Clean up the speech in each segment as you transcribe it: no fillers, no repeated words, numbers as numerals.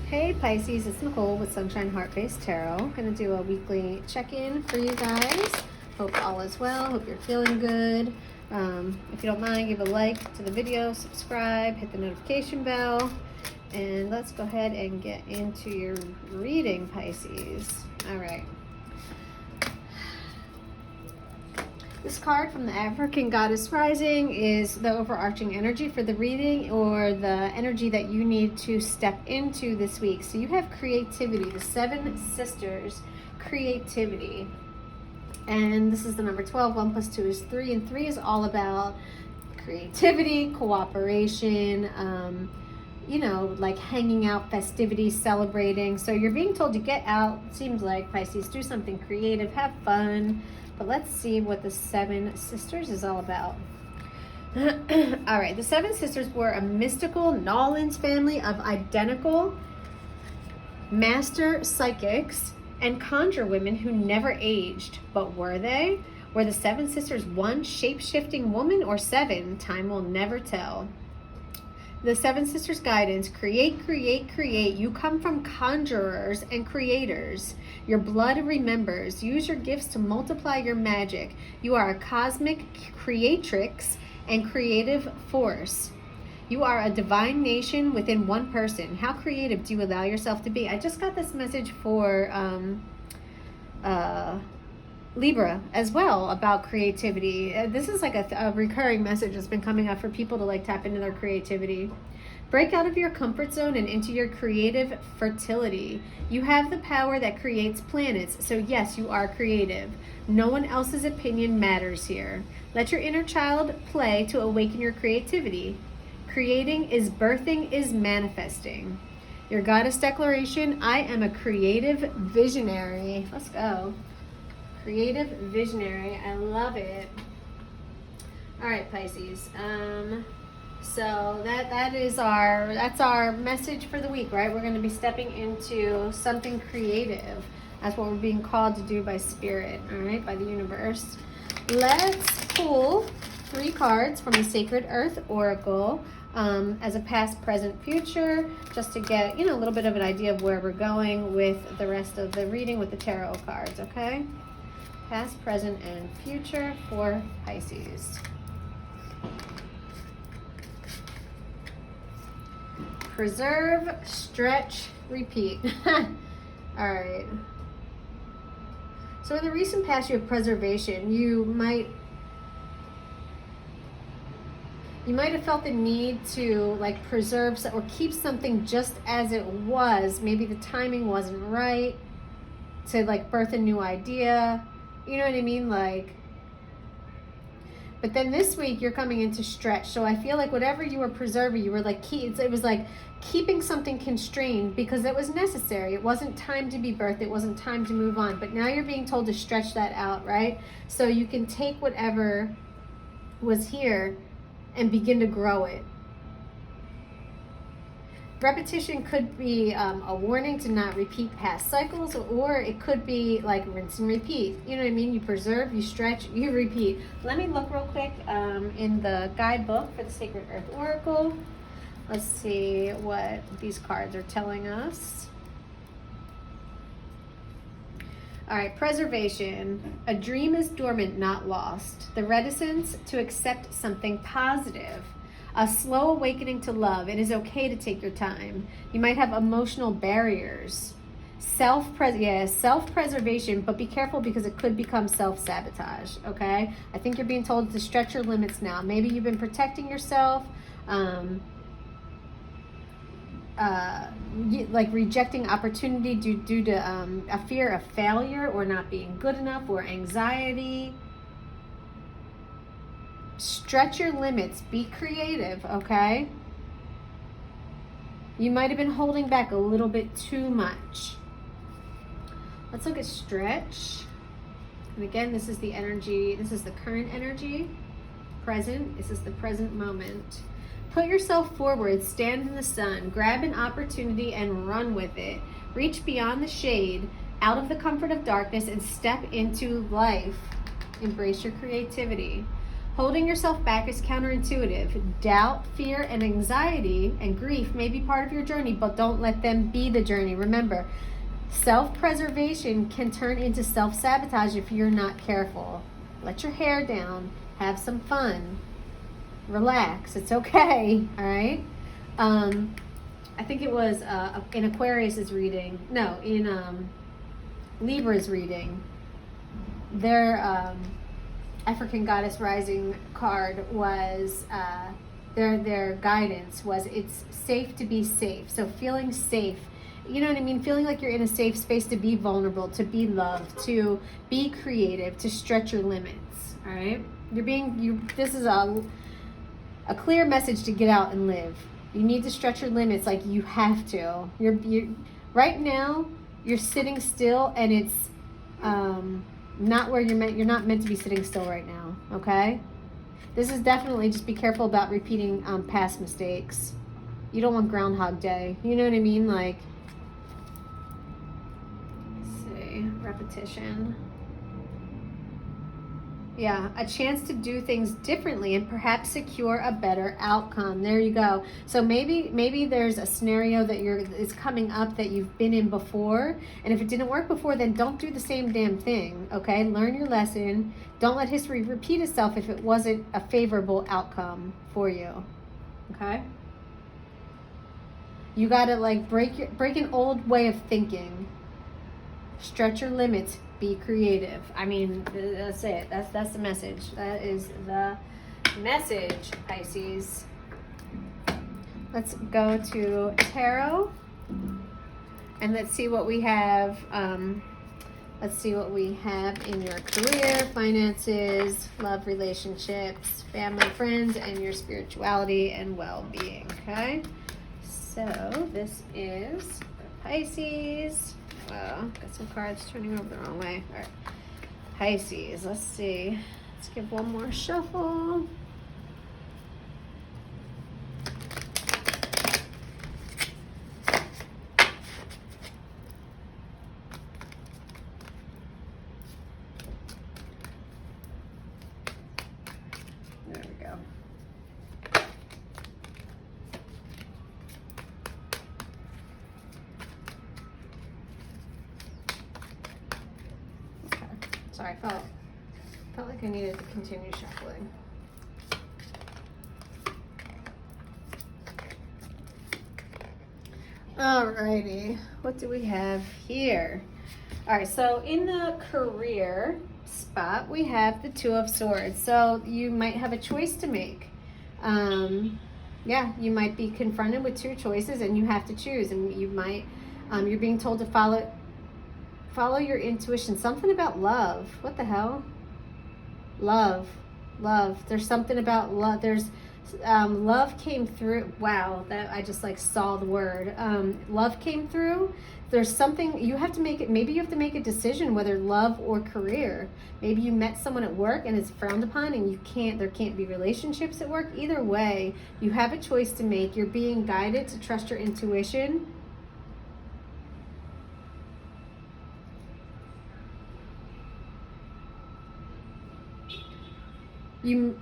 Hey Pisces, it's Nicole with Sunshine Heart-Based Tarot. I'm going to do a weekly check-in for you guys. Hope all is well. Hope you're feeling good. If you don't mind, give a like to the video, subscribe, hit the notification bell, and let's go ahead and get into your reading, Pisces. All right. This card from the African Goddess Rising is the overarching energy for the reading, or the energy that you need to step into this week. So you have creativity, the Seven Sisters, creativity. And this is the number 12. 1 + 2 is 3, and 3 is all about creativity, cooperation, you know, like hanging out, festivities, celebrating. So you're being told to get out, it seems like, Pisces, do something creative, have fun. But let's see what the Seven Sisters is all about. All right, the Seven Sisters were a mystical Nolans family of identical master psychics and conjure women who never aged. But were they? Were the Seven Sisters one shape-shifting woman or seven? Time will never tell. The Seven Sisters guidance: create, create, create. You come from conjurers and creators. Your blood remembers. Use your gifts to multiply your magic. You are a cosmic creatrix and creative force. You are a divine nation within one person. How creative do you allow yourself to be? I just got this message for Libra as well about creativity. This is like a recurring message that's been coming up for people to like tap into their creativity. Break out of your comfort zone and into your creative fertility. You have the power that creates planets. So yes, you are creative. No one else's opinion matters here. Let your inner child play to awaken your creativity. Creating is birthing, is manifesting. Your goddess declaration: I am a creative visionary. Let's go. Creative visionary. I love it. All right, Pisces. So that's our message for the week, right? We're going to be stepping into something creative. That's what we're being called to do by Spirit, all right, by the universe. Let's pull 3 cards from the Sacred Earth Oracle as a past, present, future, just to get, you know, a little bit of an idea of where we're going with the rest of the reading with the tarot cards, okay? Past, present, and future for Pisces. Preserve, stretch, repeat. All right. So in the recent past, you have preservation. You might have felt the need to like preserve or keep something just as it was. Maybe the timing wasn't right to like birth a new idea. You know what I mean? Like, but then this week you're coming into stretch. So I feel like whatever you were preserving, you were like, it was like keeping something constrained because it was necessary. It wasn't time to be birthed. It wasn't time to move on. But now you're being told to stretch that out, right? So you can take whatever was here and begin to grow it. Repetition could be a warning to not repeat past cycles, or it could be like rinse and repeat. You know what I mean? You preserve, you stretch, you repeat. Let me look real quick in the guidebook for the Sacred Earth Oracle. Let's see what these cards are telling us. All right, preservation. A dream is dormant, not lost. The reticence to accept something positive. A slow awakening to love. It is okay to take your time. You might have emotional barriers. Self-preservation, but be careful because it could become self-sabotage, okay? I think you're being told to stretch your limits now. Maybe you've been protecting yourself, like rejecting opportunity due to a fear of failure or not being good enough or anxiety. Stretch your limits. Be creative, okay? You might have been holding back a little bit too much. Let's look at stretch. And again, this is the energy. This is the current energy. Present. This is the present moment. Put yourself forward. Stand in the sun. Grab an opportunity and run with it. Reach beyond the shade, out of the comfort of darkness, and step into life. Embrace your creativity. Holding yourself back is counterintuitive. Doubt, fear, and anxiety and grief may be part of your journey, but don't let them be the journey. Remember, self-preservation can turn into self-sabotage if you're not careful. Let your hair down. Have some fun. Relax. It's okay. All right? I think it was in Aquarius's reading. No, in Libra's reading. Their African Goddess Rising card was their guidance was it's safe to be safe. So feeling safe, you know what I mean? Feeling like you're in a safe space to be vulnerable, to be loved, to be creative, to stretch your limits. All right? This is a clear message to get out and live. You need to stretch your limits like you have to. You're right now, you're sitting still and it's not where you're not meant to be sitting still right now, okay? This is definitely, just be careful about repeating past mistakes. You don't want Groundhog Day. You know what I mean? Like, let's see, repetition. Yeah, a chance to do things differently and perhaps secure a better outcome. There you go. So maybe there's a scenario that is coming up that you've been in before, and if it didn't work before, then don't do the same damn thing. Okay, learn your lesson. Don't let history repeat itself if it wasn't a favorable outcome for you. Okay. You gotta like break an old way of thinking. Stretch your limits. Be creative. I mean, that's it. That's the message. That is the message, Pisces. Let's go to tarot and let's see what we have. Let's see what we have in your career, finances, love, relationships, family, friends, and your spirituality and well-being. Okay. So this is Pisces. Got some cards turning over the wrong way. All right. Pisces, let's see. Let's give one more shuffle. There we go. Sorry, I felt like I needed to continue shuffling. Alrighty, what do we have here? Alright, so in the career spot, we have the Two of Swords. So you might have a choice to make. Yeah, you might be confronted with two choices and you have to choose. And you might, you're being told to follow your intuition. Something about love. What the hell? Love. There's something about love. There's love came through. Wow, that I just like saw the word. Love came through. There's something you have to make it. Maybe you have to make a decision whether love or career. Maybe you met someone at work and it's frowned upon and there can't be relationships at work. Either way, you have a choice to make. You're being guided to trust your intuition. You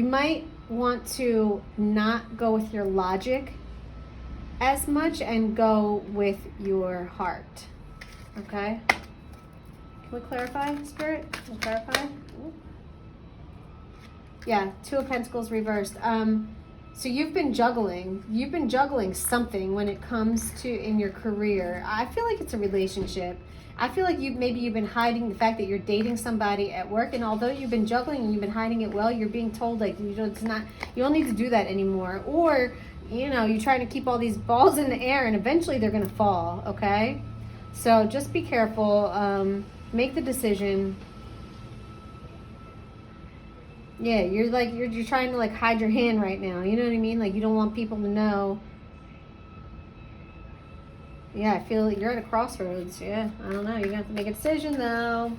might want to not go with your logic as much and go with your heart. Okay? Can we clarify, Spirit? Can we clarify? Yeah, Two of Pentacles reversed. So you've been juggling something when it comes to in your career. I feel like it's a relationship. I feel like you've been hiding the fact that you're dating somebody at work, and although you've been juggling and you've been hiding it well, you're being told like you don't need to do that anymore. Or, you're trying to keep all these balls in the air and eventually they're gonna fall, okay? So just be careful, make the decision. Yeah, you're trying to like hide your hand right now. You know what I mean? Like you don't want people to know. Yeah, I feel like you're at a crossroads. Yeah, I don't know. You're gonna have to make a decision though.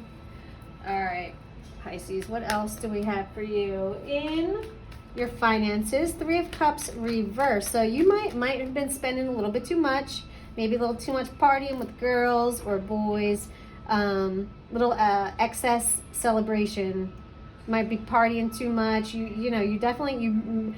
All right, Pisces. What else do we have for you in your finances? Three of Cups reverse. So you might have been spending a little bit too much. Maybe a little too much partying with girls or boys. Little excess celebration. Might be partying too much. You definitely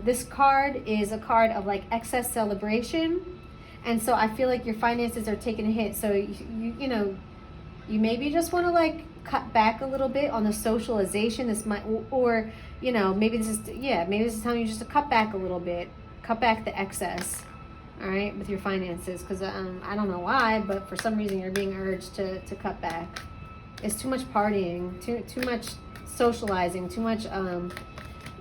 this card is a card of like excess celebration, and so I feel like your finances are taking a hit. So you maybe just want to like cut back a little bit on the socialization. This might, or maybe this is telling you just to cut back a little bit, cut back the excess. All right, with your finances, because I don't know why, but for some reason you're being urged to cut back. It's too much partying, too much socializing, too much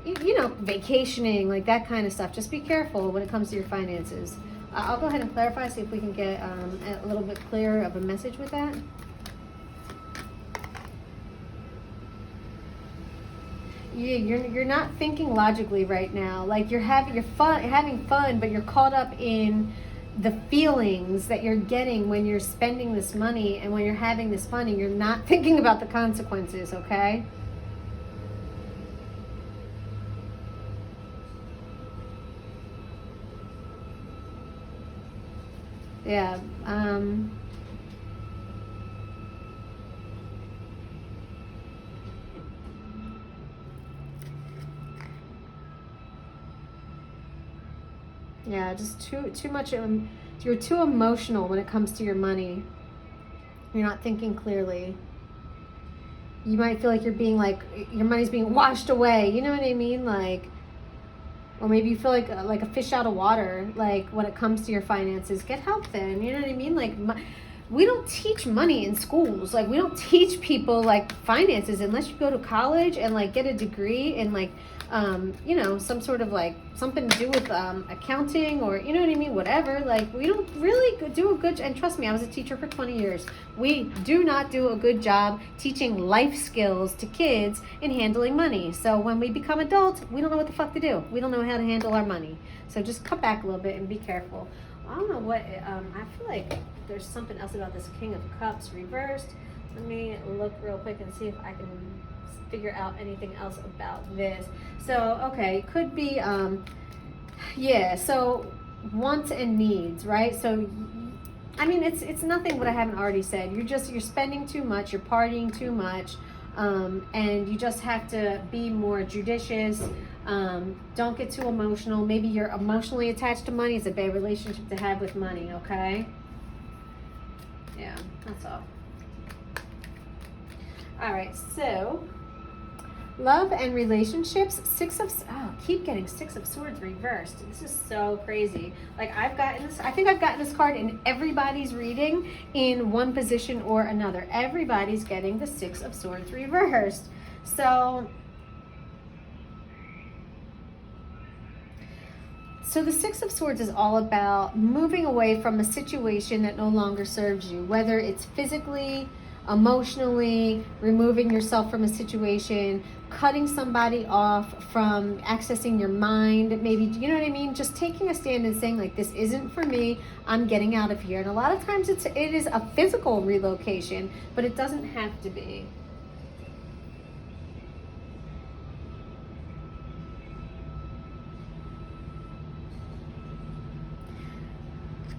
vacationing, like that kind of stuff. Just be careful when it comes to your finances. I'll go ahead and clarify, see if we can get a little bit clearer of a message with that. You're not thinking logically right now. Like you're having fun, but you're caught up in the feelings that you're getting when you're spending this money and when you're having this fun, and you're not thinking about the consequences, okay? Yeah. Yeah, just too much. You're too emotional when it comes to your money. You're not thinking clearly. You might feel like you're being like your money's being washed away. You know what I mean? Like, or maybe you feel like a fish out of water. Like when it comes to your finances, get help then. You know what I mean? Like, we don't teach money in schools. Like we don't teach people like finances unless you go to college and like get a degree in like some sort of like something to do with accounting, or you know what I mean, whatever. Like we don't really do a good, and trust me, I was a teacher for 20 years. We do not do a good job teaching life skills to kids in handling money. So when we become adults, we don't know what the fuck to do. We don't know how to handle our money. So just cut back a little bit and be careful. I don't know what, I feel like there's something else about this King of Cups reversed. Let me look real quick and see if I can figure out anything else about this. So, okay, could be, so wants and needs, right? So, I mean, it's nothing what I haven't already said. You're spending too much, you're partying too much, and you just have to be more judicious. Don't get too emotional. Maybe you're emotionally attached to money. It's a bad relationship to have with money, okay? Yeah, that's all. All right, so love and relationships. Keep getting Six of Swords reversed. This is so crazy. Like I think I've gotten this card in everybody's reading in one position or another. Everybody's getting the Six of Swords reversed. So the Six of Swords is all about moving away from a situation that no longer serves you, whether it's physically, emotionally, removing yourself from a situation, cutting somebody off from accessing your mind, maybe, you know what I mean? Just taking a stand and saying like, this isn't for me, I'm getting out of here. And a lot of times it is a physical relocation, but it doesn't have to be.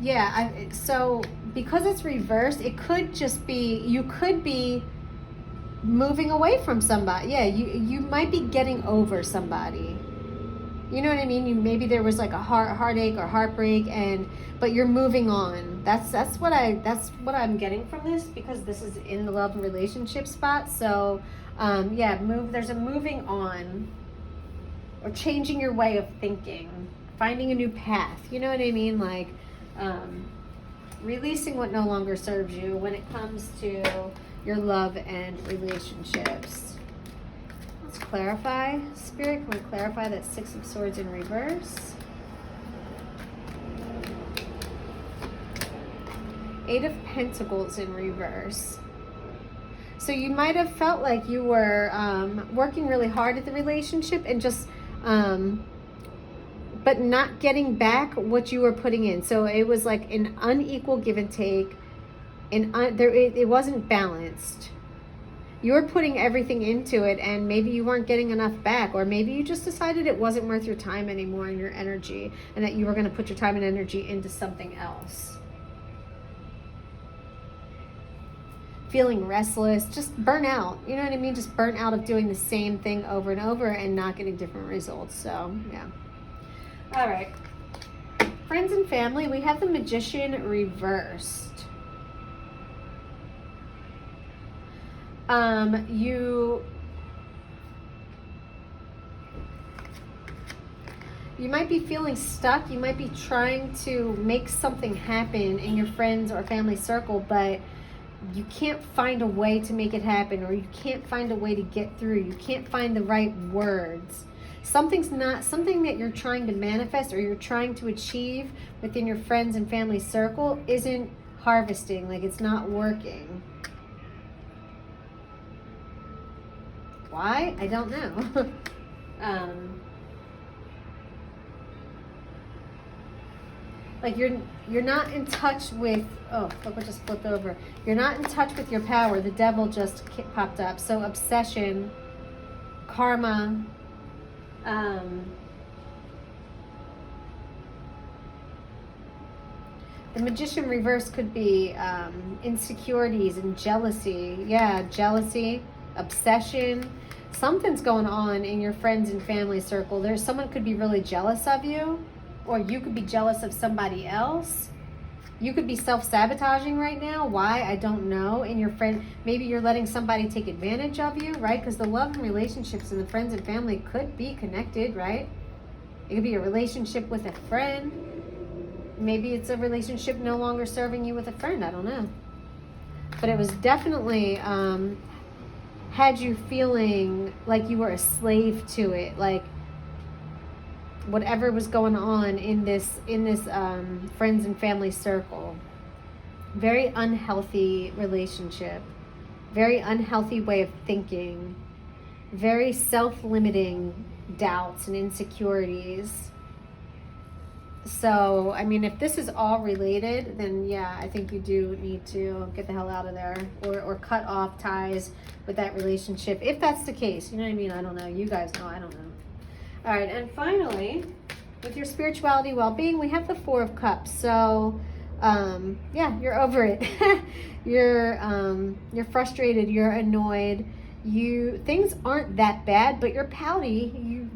Yeah, so because it's reversed, it could just be, you could be moving away from somebody. Yeah, you might be getting over somebody. You know what I mean? Maybe there was like a heartache or heartbreak, but you're moving on. That's what I'm getting from this, because this is in the love and relationship spot. So there's a moving on, or changing your way of thinking, finding a new path. You know what I mean? Like releasing what no longer serves you when it comes to your love and relationships. Let's clarify. Spirit, can we clarify that Six of Swords in reverse? Eight of Pentacles in reverse. So you might have felt like you were working really hard at the relationship and just but not getting back what you were putting in. So it was like an unequal give and take, and it wasn't balanced. You're putting everything into it, and maybe you weren't getting enough back, or maybe you just decided it wasn't worth your time anymore and your energy, and that you were going to put your time and energy into something else. Feeling restless, just burn out. You know what I mean? Just burn out of doing the same thing over and over and not getting different results. So, yeah. All right. Friends and family, we have the Magician reversed. You might be feeling stuck. You might be trying to make something happen in your friends or family circle, but you can't find a way to make it happen, or you can't find a way to get through. You can't find the right words. Something that you're trying to manifest or you're trying to achieve within your friends and family circle isn't harvesting, like it's not working. Why? I don't know. Like you're not in touch with, oh, look what just flipped over. You're not in touch with your power. The devil just popped up. So obsession, karma, the Magician reverse could be insecurities and jealousy. Yeah, jealousy, obsession. Something's going on in your friends and family circle. Someone could be really jealous of you, or you could be jealous of somebody else. You could be self-sabotaging right now. Why? I don't know. In your friend, maybe you're letting somebody take advantage of you, right? Because the love and relationships and the friends and family could be connected, right? It could be a relationship with a friend. Maybe it's a relationship no longer serving you with a friend. I don't know. But it was definitely had you feeling like you were a slave to it, like whatever was going on in this friends and family circle. Very unhealthy relationship, very unhealthy way of thinking, very self-limiting doubts and insecurities. So, I mean, if this is all related, then yeah, I think you do need to get the hell out of there, or cut off ties with that relationship, if that's the case. You know what I mean? I don't know. You guys know. I don't know. All right, and finally, with your spirituality, well-being, we have the Four of Cups. So, yeah, you're over it. You're frustrated. You're annoyed. Things aren't that bad, but you're pouty.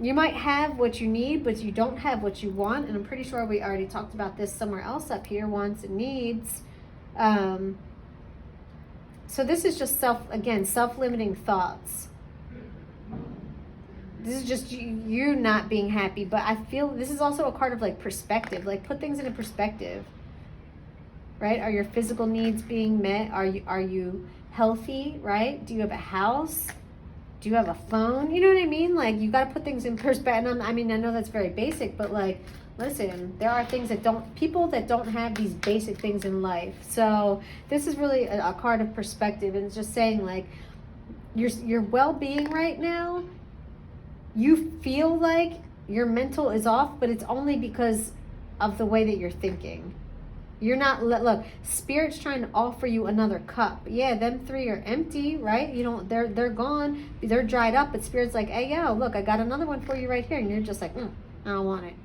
You might have what you need, but you don't have what you want. And I'm pretty sure we already talked about this somewhere else up here, wants and needs. So this is just self-limiting thoughts. This is just you not being happy. But I feel this is also a card of like perspective. Like put things into perspective. Right? Are your physical needs being met? Are you healthy? Right? Do you have a house? Do you have a phone? You know what I mean? Like, you got to put things in perspective. I mean, I know that's very basic, but like, listen, there are things people that don't have these basic things in life. So this is really a card of perspective. And it's just saying like, your well-being right now, you feel like your mental is off, but it's only because of the way that you're thinking. You're not, look, Spirit's trying to offer you another cup. Yeah, them three are empty, right? You don't, they're gone, they're dried up, but Spirit's like, hey, yo, look, I got another one for you right here. And you're just like, I don't want it.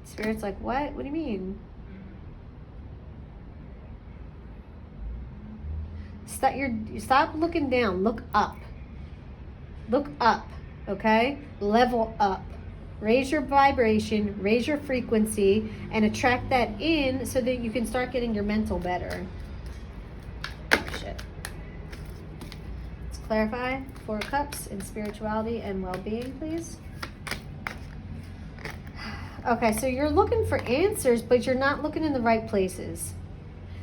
Spirit's like, what? What do you mean? Stop looking down, look up. Look up, okay? Level up. Raise your vibration, raise your frequency, and attract that in so that you can start getting your mental better. Shit. Let's clarify. Four Cups in spirituality and well-being, please. Okay, so you're looking for answers, but you're not looking in the right places.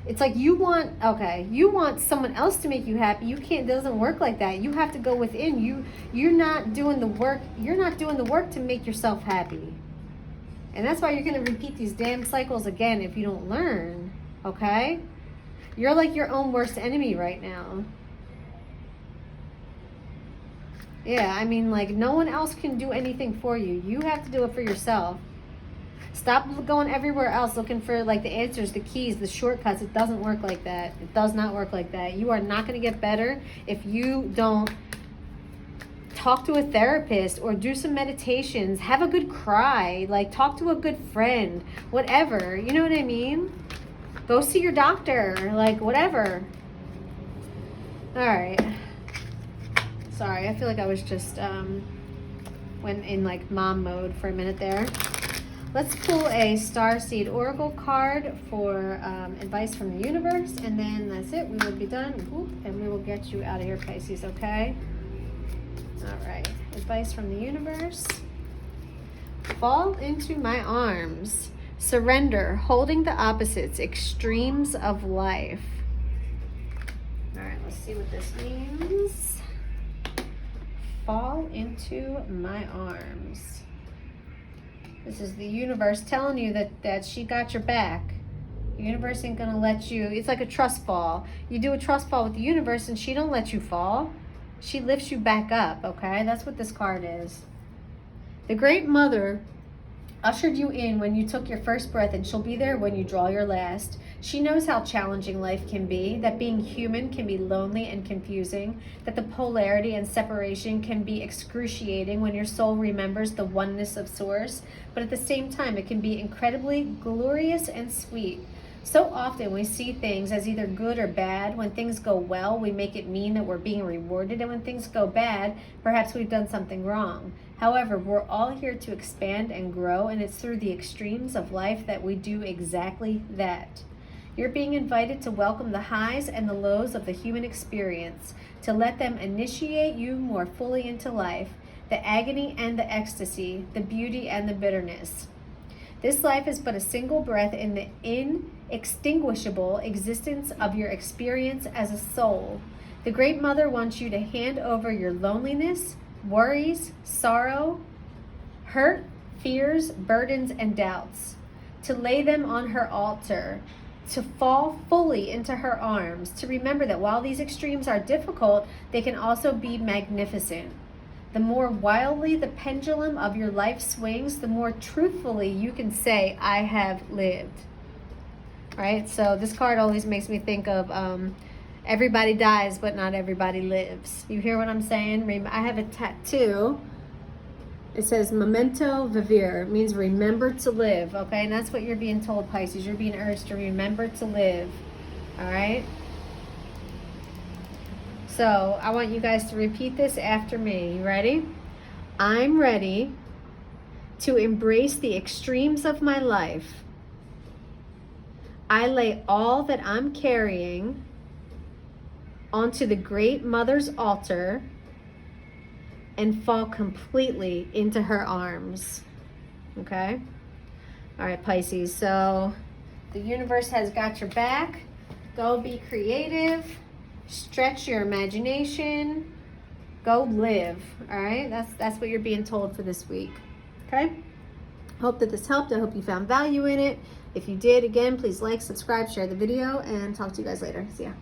It's like you want someone else to make you happy. You can't, it doesn't work like that. You have to go within. You're not doing the work. You're not doing the work to make yourself happy. And that's why you're going to repeat these damn cycles again if you don't learn. Okay? You're like your own worst enemy right now. Yeah, I mean, like, no one else can do anything for you. You have to do it for yourself. Stop going everywhere else looking for like the answers, the keys, the shortcuts. It doesn't work like that. It does not work like that. You are not going to get better if you don't talk to a therapist or do some meditations. Have a good cry. Like, talk to a good friend. Whatever. You know what I mean? Go see your doctor. Like, whatever. All right. Sorry, I feel like I was just went in like mom mode for a minute there. Let's pull a Starseed Oracle card for advice from the universe, and then that's it. We will be done, and we will get you out of here, Pisces, okay? All right. Advice from the universe. Fall into my arms. Surrender, holding the opposites, extremes of life. All right, let's see what this means. Fall into my arms. This is the universe telling you that she got your back. The universe ain't gonna let you. It's like a trust fall. You do a trust fall with the universe and she don't let you fall. She lifts you back up, okay? That's what this card is. The Great Mother ushered you in when you took your first breath, and she'll be there when you draw your last. She knows how challenging life can be, that being human can be lonely and confusing, that the polarity and separation can be excruciating when your soul remembers the oneness of Source, but at the same time it can be incredibly glorious and sweet. So often we see things as either good or bad. When things go well, we make it mean that we're being rewarded, and when things go bad, perhaps we've done something wrong. However, we're all here to expand and grow, and it's through the extremes of life that we do exactly that. You're being invited to welcome the highs and the lows of the human experience, to let them initiate you more fully into life, the agony and the ecstasy, the beauty and the bitterness. This life is but a single breath in the inextinguishable existence of your experience as a soul. The Great Mother wants you to hand over your loneliness, worries, sorrow, hurt, fears, burdens, and doubts, to lay them on her altar, to fall fully into her arms, to remember that while these extremes are difficult, they can also be magnificent. The more wildly the pendulum of your life swings, the more truthfully you can say, I have lived. Right? So this card always makes me think of everybody dies, but not everybody lives. You hear what I'm saying? I have a tattoo. It says memento vivere. It means remember to live. Okay? And that's what you're being told, Pisces. You're being urged to remember to live. All right? So I want you guys to repeat this after me. You ready? I'm ready to embrace the extremes of my life. I lay all that I'm carrying onto the Great Mother's altar and fall completely into her arms. Okay? All right, Pisces. So the universe has got your back. Go be creative. Stretch your imagination. Go live. All right? That's what you're being told for this week. Okay? Hope that this helped. I hope you found value in it. If you did, again, please like, subscribe, share the video, and talk to you guys later. See ya.